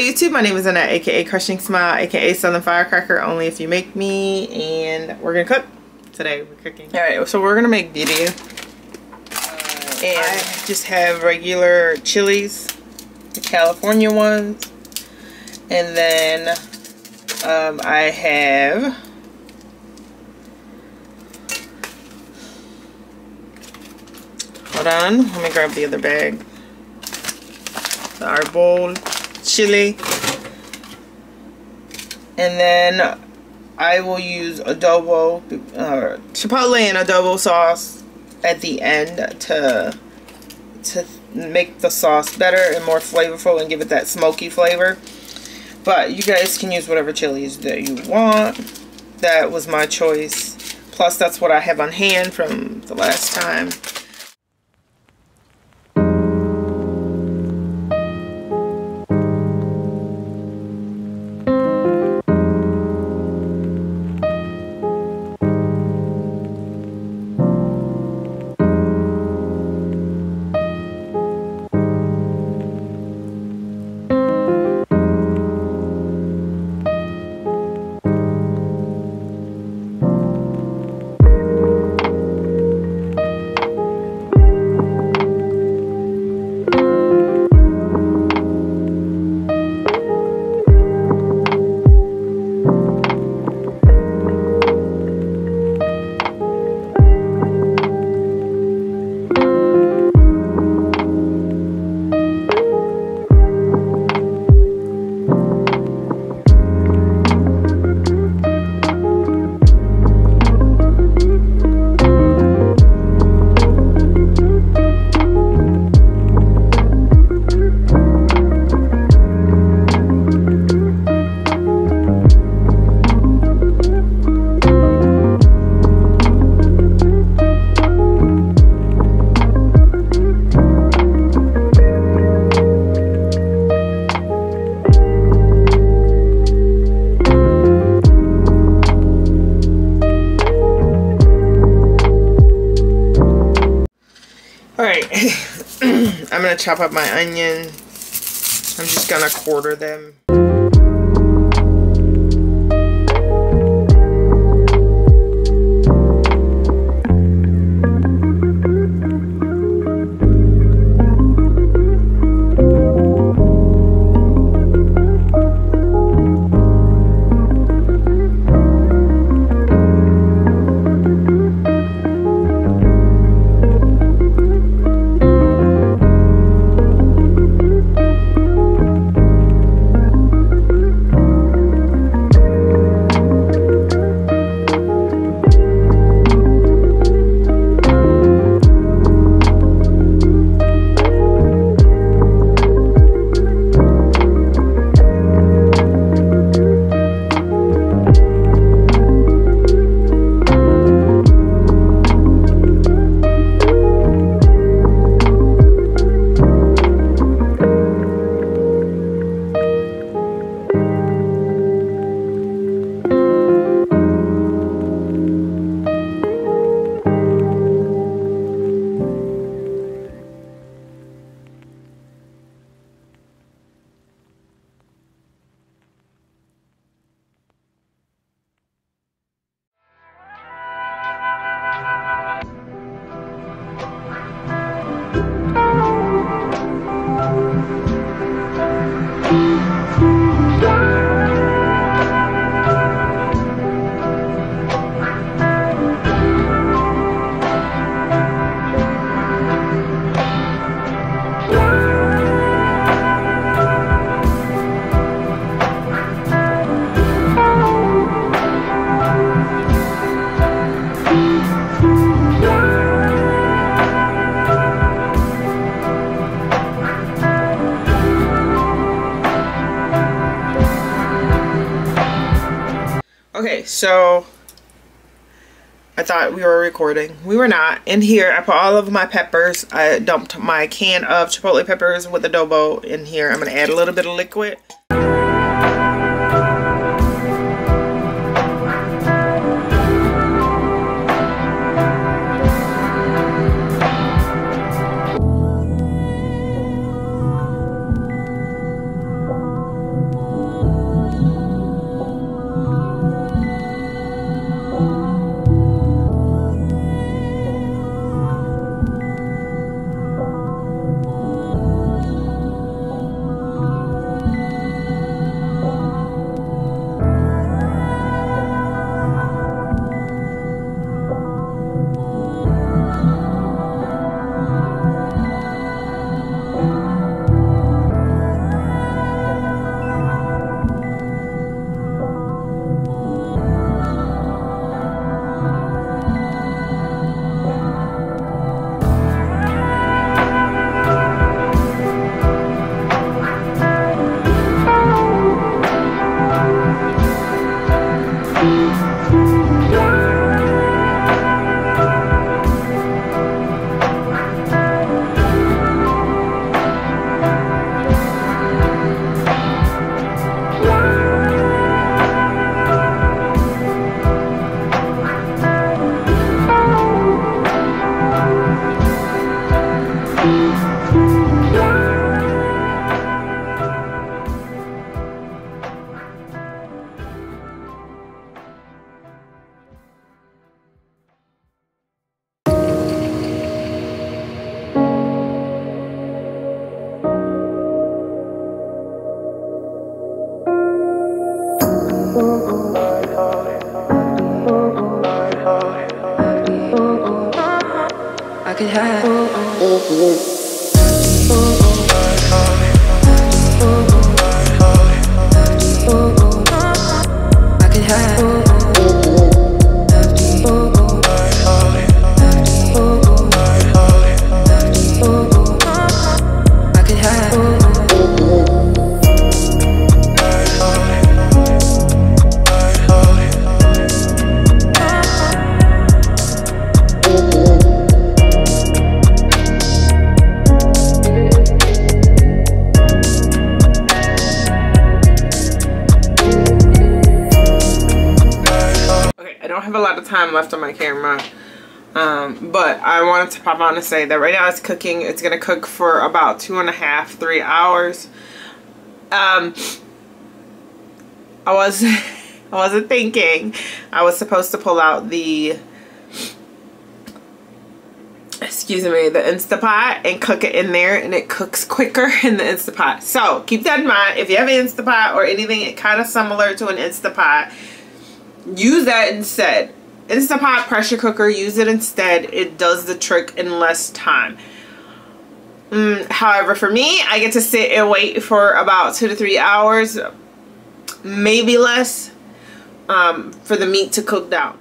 YouTube, my name is Annette, aka Crushing Smile, aka Southern Firecracker, only if you make me, and we're gonna cook. Today we're cooking. Alright, so we're gonna make birria. And I just have regular chilies, the California ones. And then I have hold on, let me grab the other bag. The Arbol Chili. And then I will use adobo, Chipotle and adobo sauce at the end to make the sauce better and more flavorful and give it that smoky flavor. But you guys can use whatever chilies that you want. That was my choice. Plus that's what I have on hand from the last time. Alright, I'm going to chop up my onion. I'm just going to quarter them. Okay, so I thought we were recording. We were not. In here, I put all of my peppers. I dumped my can of Chipotle peppers with adobo in here. I'm going to add a little bit of liquid. Time left on my camera, but I wanted to pop on and say that right now it's cooking. It's gonna cook for about 2.5–3 hours. I wasn't thinking I was supposed to pull out the the Instapot and cook it in there, and it cooks quicker in the Instapot. So keep that in mind. If you have an Instapot or anything kind of similar to an Instapot, use that instead. Instapot pressure cooker, use it instead. It does the trick in less time. However, for me, I get to sit and wait for about 2 to 3 hours, maybe less, for the meat to cook down.